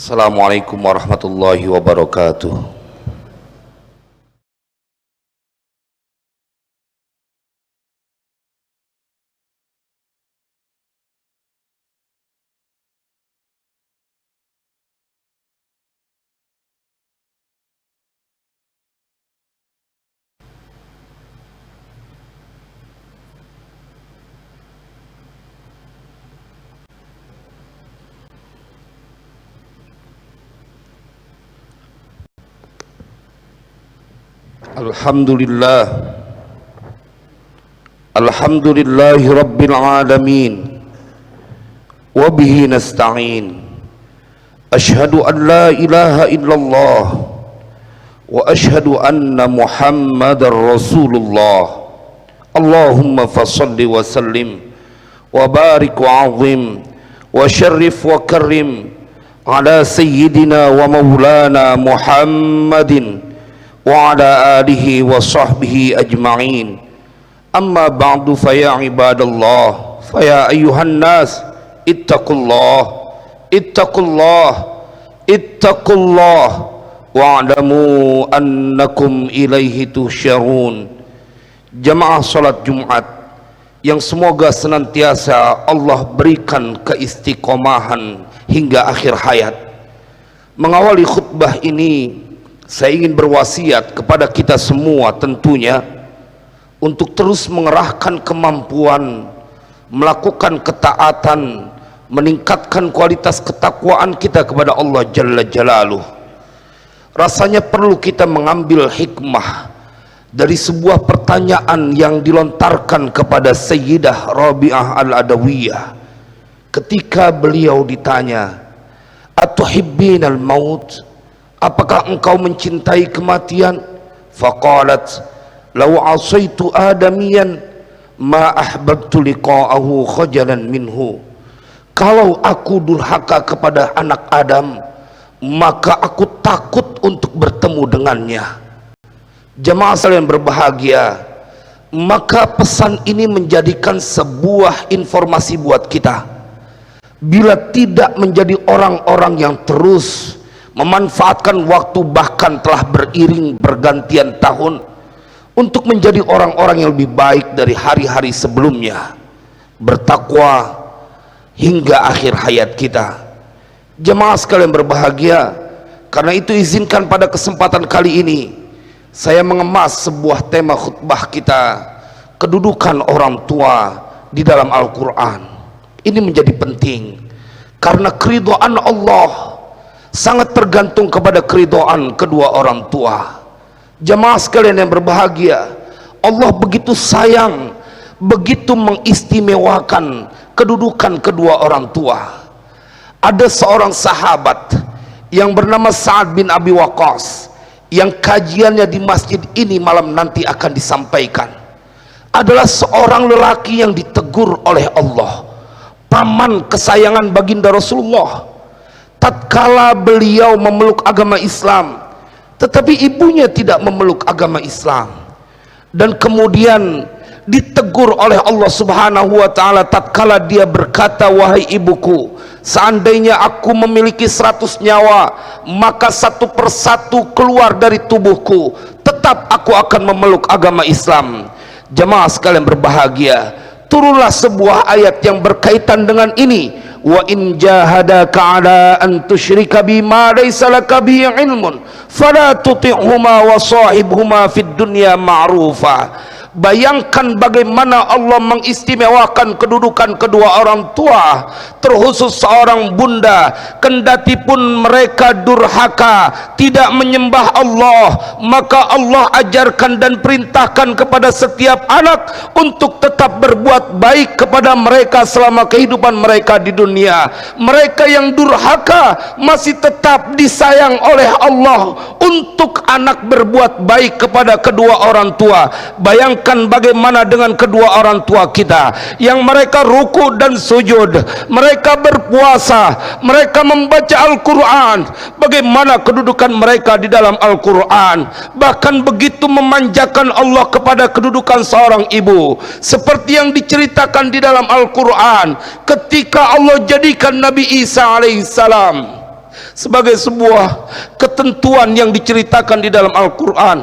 Assalamualaikum warahmatullahi wabarakatuh. Alhamdulillah, alhamdulillahi rabbil alamin, wabihi nasta'in. Ashhadu an la ilaha illallah wa ashhadu anna muhammadar rasulullah. Allahumma fasalli wa sallim wa barik wa azim wa syarrif wa karim ala sayyidina wa maulana Muhammadin wa ala alihi wa sahbihi ajma'in. Amma ba'du, faya ibadallah, faya ayyuhan nas, ittaqullah, ittaqullah, ittaqullah, wa'lamu annakum ilaihi tuhsyarun. Jamaah salat Jumat yang semoga senantiasa Allah berikan keistiqomahan hingga akhir hayat. Mengawali khutbah ini, saya ingin berwasiat kepada kita semua tentunya untuk terus mengerahkan kemampuan, melakukan ketaatan, meningkatkan kualitas ketakwaan kita kepada Allah Jalla Jalaluh. Rasanya perlu kita mengambil hikmah dari sebuah pertanyaan yang dilontarkan kepada Sayyidah Rabi'ah Al-Adawiyah ketika beliau ditanya, "Atuhibbinal maut?" Apakah engkau mencintai kematian? Faqalat, "Law asaitu adamiyan ma ahbabtu liqa'ahu khajalan minhu." Kalau aku durhaka kepada anak Adam, maka aku takut untuk bertemu dengannya. Jemaah sekalian berbahagia, maka pesan ini menjadikan sebuah informasi buat kita. Bila tidak menjadi orang-orang yang terus memanfaatkan waktu, bahkan telah beriring bergantian tahun, untuk menjadi orang-orang yang lebih baik dari hari-hari sebelumnya, bertakwa hingga akhir hayat kita. Jemaah sekalian berbahagia, karena itu izinkan pada kesempatan kali ini saya mengemas sebuah tema khutbah kita, kedudukan orang tua di dalam Al-Quran. Ini menjadi penting karena keridhaan Allah sangat tergantung kepada keridhaan kedua orang tua. Jemaah sekalian yang berbahagia, Allah begitu sayang, begitu mengistimewakan kedudukan kedua orang tua. Ada seorang sahabat yang bernama Sa'ad bin Abi Waqqas, yang kajiannya di masjid ini malam nanti akan disampaikan. Adalah seorang lelaki yang ditegur oleh Allah, paman kesayangan baginda Rasulullah. Tatkala beliau memeluk agama Islam, tetapi ibunya tidak memeluk agama Islam, dan kemudian ditegur oleh Allah Subhanahu wa ta'ala tatkala dia berkata, "Wahai ibuku, seandainya aku memiliki 100 nyawa, maka satu persatu keluar dari tubuhku, tetap aku akan memeluk agama Islam." Jemaah sekalian berbahagia, turunlah sebuah ayat yang berkaitan dengan ini. Wa in jahadaka ala an tusyrika bima laysa laka bihi ilmun fala tuti'huma wa sahibhuma fid dunya ma'rufa. Bayangkan bagaimana Allah mengistimewakan kedudukan kedua orang tua, terkhusus seorang bunda. Kendati pun mereka durhaka, tidak menyembah Allah, maka Allah ajarkan dan perintahkan kepada setiap anak untuk tetap berbuat baik kepada mereka selama kehidupan mereka di dunia. Mereka yang durhaka masih tetap disayang oleh Allah untuk anak berbuat baik kepada kedua orang tua. Bayangkan bagaimana dengan kedua orang tua kita yang mereka ruku dan sujud, mereka berpuasa, mereka membaca Al-Quran. Bagaimana kedudukan mereka di dalam Al-Quran? Bahkan begitu memanjakan Allah kepada kedudukan seorang ibu, seperti yang diceritakan di dalam Al-Quran ketika Allah jadikan Nabi Isa alaihissalam sebagai sebuah ketentuan yang diceritakan di dalam Al-Quran,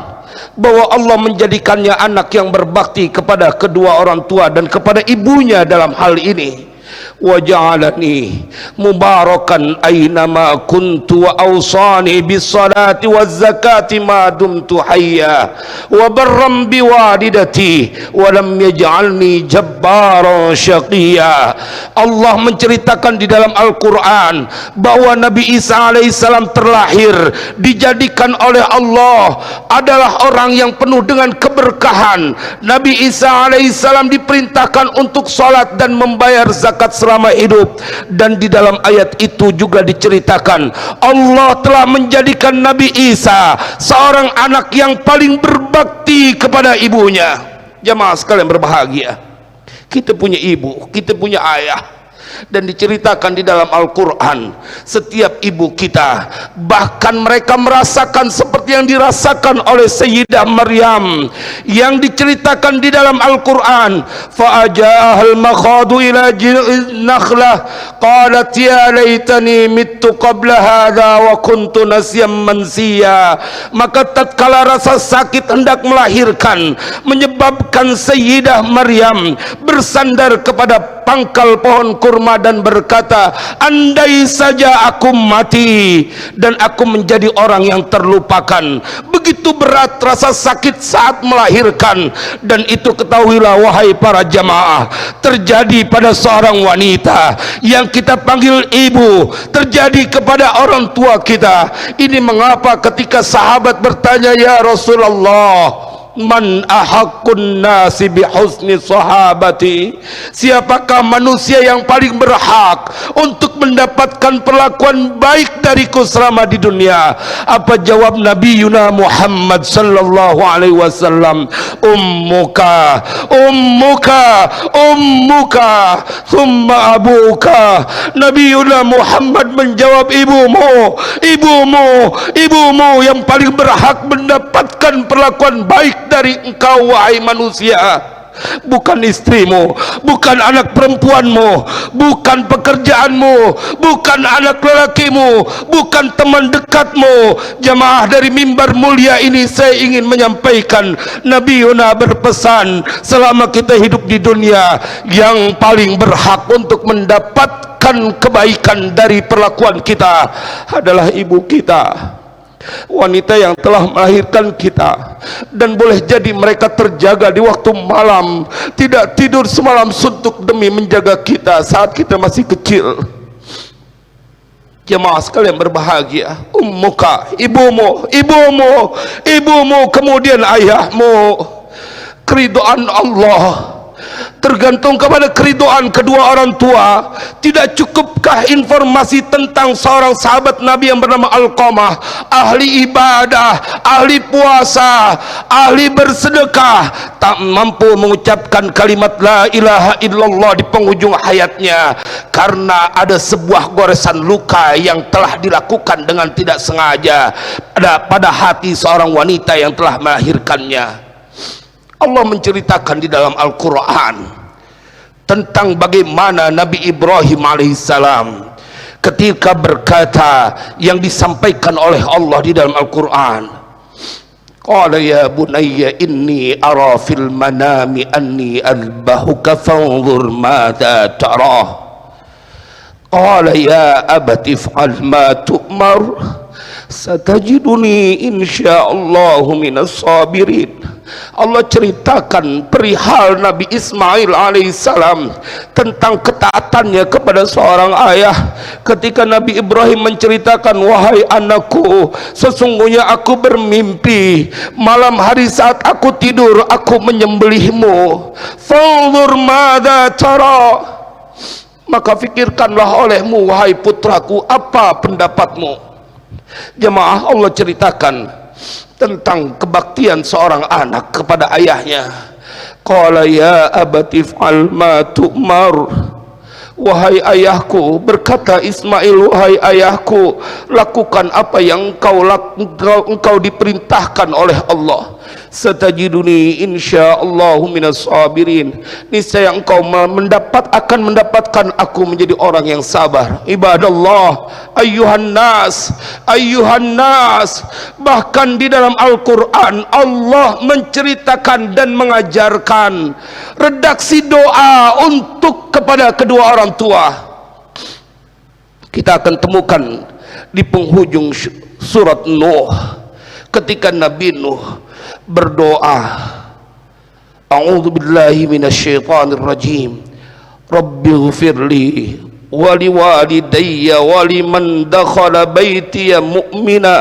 bahwa Allah menjadikannya anak yang berbakti kepada kedua orang tua dan kepada ibunya dalam hal ini. Wa ja'alani mubarakan aynama kuntu wa awsani bis salati waz zakati ma dumtu hayya wa barram bi walidati wa lam yaj'alni jabbaran syaqiyya. Allah menceritakan di dalam Al-Quran bahwa Nabi Isa alaihissalam terlahir dijadikan oleh Allah adalah orang yang penuh dengan keberkahan. Nabi Isa alaihissalam diperintahkan untuk salat dan membayar zakat selama hidup, dan di dalam ayat itu juga diceritakan Allah telah menjadikan Nabi Isa seorang anak yang paling berbakti kepada ibunya. Jamaah sekalian berbahagia, kita punya ibu, kita punya ayah, dan diceritakan di dalam Al-Quran setiap ibu kita bahkan mereka merasakan seperti yang dirasakan oleh Sayyidah Maryam yang diceritakan di dalam Al-Quran. Fa'aja'ahal makhadu ila nakhlah qalat ya laitani mittu qabla hadha wa kuntu nasyam mansiya. Maka tatkala rasa sakit hendak melahirkan menyebabkan Sayyidah Maryam bersandar kepada pangkal pohon kurma dan berkata, andai saja aku mati dan aku menjadi orang yang terlupakan. Begitu berat rasa sakit saat melahirkan, dan itu ketahuilah wahai para jamaah, terjadi pada seorang wanita yang kita panggil ibu, terjadi kepada orang tua kita. Ini mengapa ketika sahabat bertanya, ya Rasulullah, man ahaqqun nasi bihusni sahabati, siapakah manusia yang paling berhak untuk mendapatkan perlakuan baik dariku selama di dunia? Apa jawab Nabi Yuna Muhammad sallallahu alaihi wasallam? Ummuka, ummuka, ummuka, thumma abuka. Nabi Yuna Muhammad menjawab, ibumu, ibumu, ibumu yang paling berhak mendapatkan perlakuan baik dari engkau wahai manusia, bukan istrimu, bukan anak perempuanmu, bukan pekerjaanmu, bukan anak lelakimu, bukan teman dekatmu. Jamaah, dari mimbar mulia ini saya ingin menyampaikan, Nabi Yuna berpesan, selama kita hidup di dunia, yang paling berhak untuk mendapatkan kebaikan dari perlakuan kita adalah ibu kita, wanita yang telah melahirkan kita. Dan boleh jadi mereka terjaga di waktu malam, tidak tidur semalam suntuk demi menjaga kita saat kita masih kecil. Jemaah sekalian berbahagia, ummuka, ibumu, ibumu, ibumu, kemudian ayahmu. Keridhaan Allah tergantung kepada keridhaan kedua orang tua. Tidak cukupkah informasi tentang seorang sahabat Nabi yang bernama Alqamah, ahli ibadah, ahli puasa, ahli bersedekah, tak mampu mengucapkan kalimat la ilaha illallah di penghujung hayatnya karena ada sebuah goresan luka yang telah dilakukan dengan tidak sengaja pada hati seorang wanita yang telah melahirkannya. Allah menceritakan di dalam Al-Quran tentang bagaimana Nabi Ibrahim alaihissalam ketika berkata yang disampaikan oleh Allah di dalam Al-Quran, qala ya bunayya inni ara fil manami anni albahuka fanzur madza tara. Qala ya abati if'al ma tu'mar satajiduni insyaallahu minas sabirin. Allah ceritakan perihal Nabi Ismail alaihissalam tentang ketaatannya kepada seorang ayah. Ketika Nabi Ibrahim menceritakan, wahai anakku, sesungguhnya aku bermimpi malam hari saat aku tidur aku menyembelihmu. Fanzur madza tara, maka fikirkanlah olehmu wahai putraku, apa pendapatmu. Jemaah, Allah ceritakan tentang kebaktian seorang anak kepada ayahnya. Qala ya abati if'al ma tu'mar. Wahai ayahku, berkata Ismail, wahai ayahku, lakukan apa yang engkau diperintahkan oleh Allah. satajiduni insyaallahu minas sabirin. Niscaya engkau akan mendapatkan aku menjadi orang yang sabar. Ibadallah, ayyuhan nas, bahkan di dalam Al-Quran Allah menceritakan dan mengajarkan redaksi doa untuk kepada kedua orang tua. Kita akan temukan di penghujung surat Nuh ketika Nabi Nuh berdoa, a'udzu billahi minasyaitonir rajim, rabbighfirli wa liwalidayya wa liman dakhala baitiya mu'mina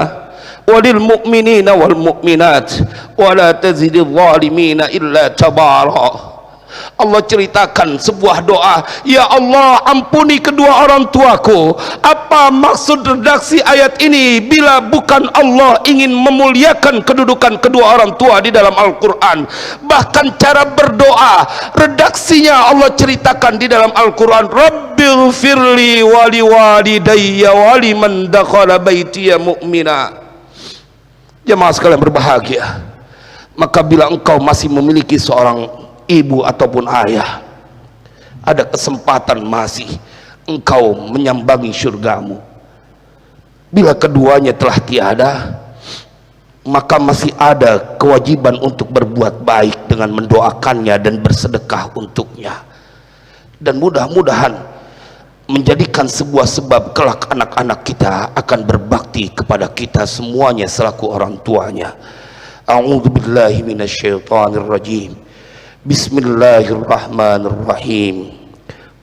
wa lil mu'minina wal mu'minat wa la tazidil zalimina illa tabara. Allah ceritakan sebuah doa, ya Allah ampuni kedua orang tuaku. Apa maksud redaksi ayat ini bila bukan Allah ingin memuliakan kedudukan kedua orang tua di dalam Al-Quran? Bahkan cara berdoa, redaksinya Allah ceritakan di dalam Al-Quran, rabbighfirli wa liwalidayya wa liman dakhala baitiya mu'mina. Jemaah sekalian berbahagia, maka bila engkau masih memiliki seorang ibu ataupun ayah, ada kesempatan masih engkau menyambangi syurgamu. Bila keduanya telah tiada, maka masih ada kewajiban untuk berbuat baik dengan mendoakannya dan bersedekah untuknya, dan mudah-mudahan menjadikan sebuah sebab kelak anak-anak kita akan berbakti kepada kita semuanya selaku orang tuanya. A'udzu billahi minasyaitonir rajim. Bismillahirrahmanirrahim.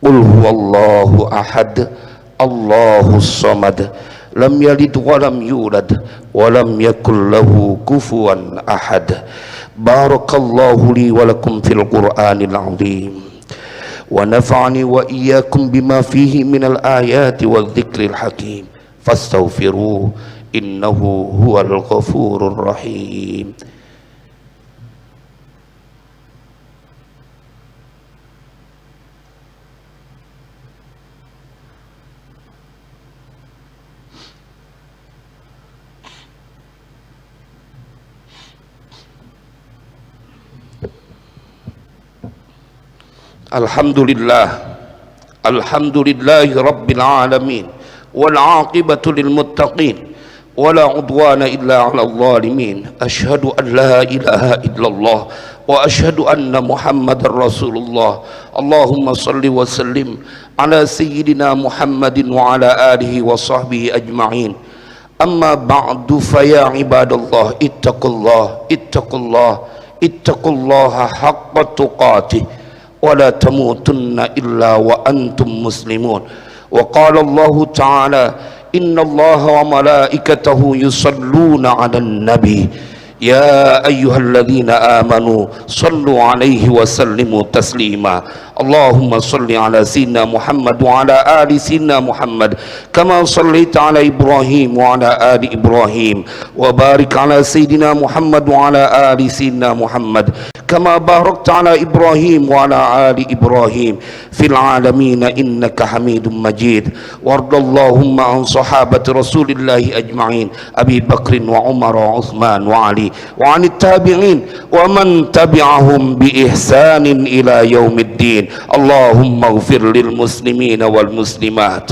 Qul huwallahu ahad, Allahus samad, lam yalid wa lam yulad wa lam yakul lahu kufuwan ahad. Barakallahu li wa lakum fil Qur'anil azim. Wa nafa'ani wa iyyakum bima fihi minal ayati wadh-dhikril hakim. Fastaghfiruhu innahu huwal ghafurur rahim. Alhamdulillahi rabbil alamin, wal aqibatu lil muttaqin, wala udwana illa 'alal zalimin. Asyhadu an la ilaha illallah wa asyhadu anna Muhammadar Rasulullah. Allahumma salli wa sallim ala sayyidina Muhammadin wa ala alihi wa sahbihi ajma'in. Amma ba'du, fa ya ibadallah ittaqullaha haqqa tuqatih ولا تموتن إلا وأنتم مسلمون. وقال الله تعالى إن الله وملائكته يصلون على النبي يا أيها الذين آمنوا صلوا عليه وسلموا تسليما. اللهم صل على سيدنا محمد وعلى آل سيدنا محمد كما صليت على إبراهيم وعلى آل إبراهيم، وبارك على سيدنا محمد وعلى آل سيدنا محمد كما باركت على إبراهيم وعلى آل إبراهيم في العالمين إنك حميد مجيد. وارض اللهم عن صحابة رسول الله أجمعين، أبي بكر وعمر وعثمان وعلي، وعن التابعين ومن تبعهم بإحسان إلى يوم الدين. اللهم اغفر للمسلمين والمسلمات،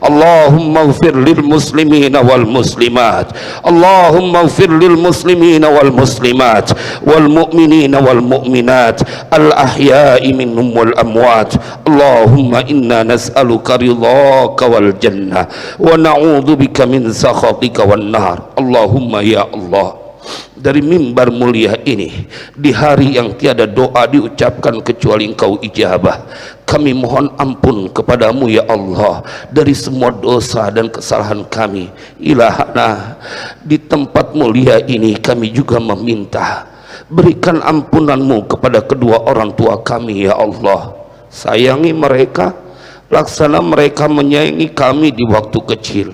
اللهم اغفر للمسلمين والمسلمات، اللهم اغفر للمسلمين والمسلمات والمؤمنين والمؤمنات الأحياء منهم والأموات. اللهم إنا نسألك رضاك والجنة ونعوذ بك من سخطك والنار. اللهم يا الله, dari mimbar mulia ini di hari yang tiada doa diucapkan kecuali Engkau ijabah, kami mohon ampun kepadamu ya Allah dari semua dosa dan kesalahan kami. Ilahana, di tempat mulia ini kami juga meminta, berikan ampunanmu kepada kedua orang tua kami ya Allah. Sayangi mereka laksana mereka menyayangi kami di waktu kecil.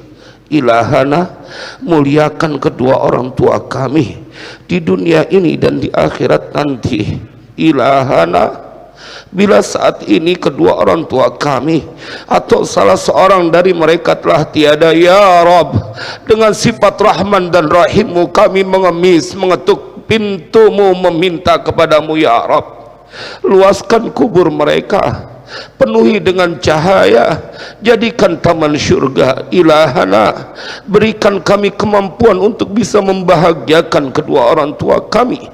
Ilahana, muliakan kedua orang tua kami di dunia ini dan di akhirat nanti. Ilahana, bila saat ini kedua orang tua kami atau salah seorang dari mereka telah tiada, ya Rabb, dengan sifat Rahman dan Rahimmu kami mengemis, mengetuk pintumu meminta kepadamu ya Rabb. Luaskan kubur mereka, penuhi dengan cahaya, jadikan taman syurga. Ilahana, berikan kami kemampuan untuk bisa membahagiakan kedua orang tua kami.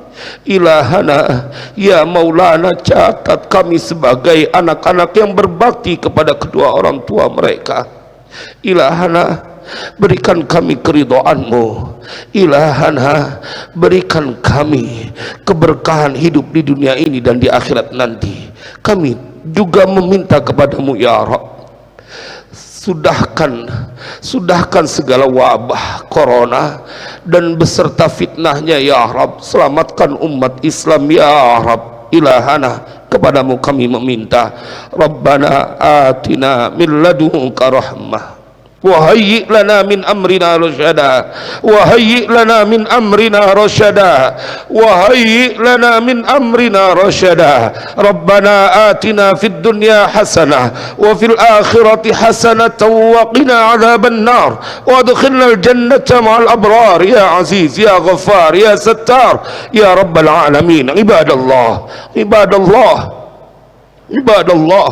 Ilahana, ya Maulana, catat kami sebagai anak-anak yang berbakti kepada kedua orang tua mereka. Ilahana, berikan kami keridhaan-Mu. Ilahana, berikan kami keberkahan hidup di dunia ini dan di akhirat nanti. Kami juga meminta kepadamu ya Rabb, sudahkan segala wabah corona dan beserta fitnahnya ya Rabb. Selamatkan umat Islam ya Rabb. Ilahana, kepadamu kami meminta. Rabbana atina min ladunka rahmah وهيئ لنا من أمرنا رشدا وهيئ لنا من أمرنا رشدا وهيئ لنا من أمرنا رشدا ربنا آتنا في الدنيا حسنة وفي الآخرة حسنة وقنا عذاب النار وادخلنا الجنة مع الأبرار يا عزيز يا غفار يا ستار يا رب العالمين. عباد الله عباد الله عباد الله،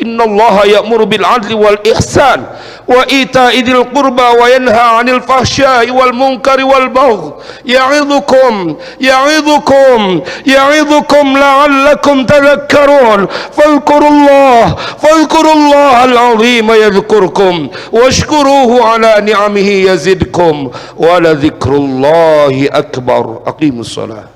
إن الله يأمر بالعدل والإحسان وإيتاء ذي القربى وينهى عن الفحشاء والمنكر والبغي يعظكم لعلكم تذكرون. فاذكروا الله العظيم يذكركم واشكروه على نعمه يزدكم ولذكر الله أكبر. أقيموا الصلاة.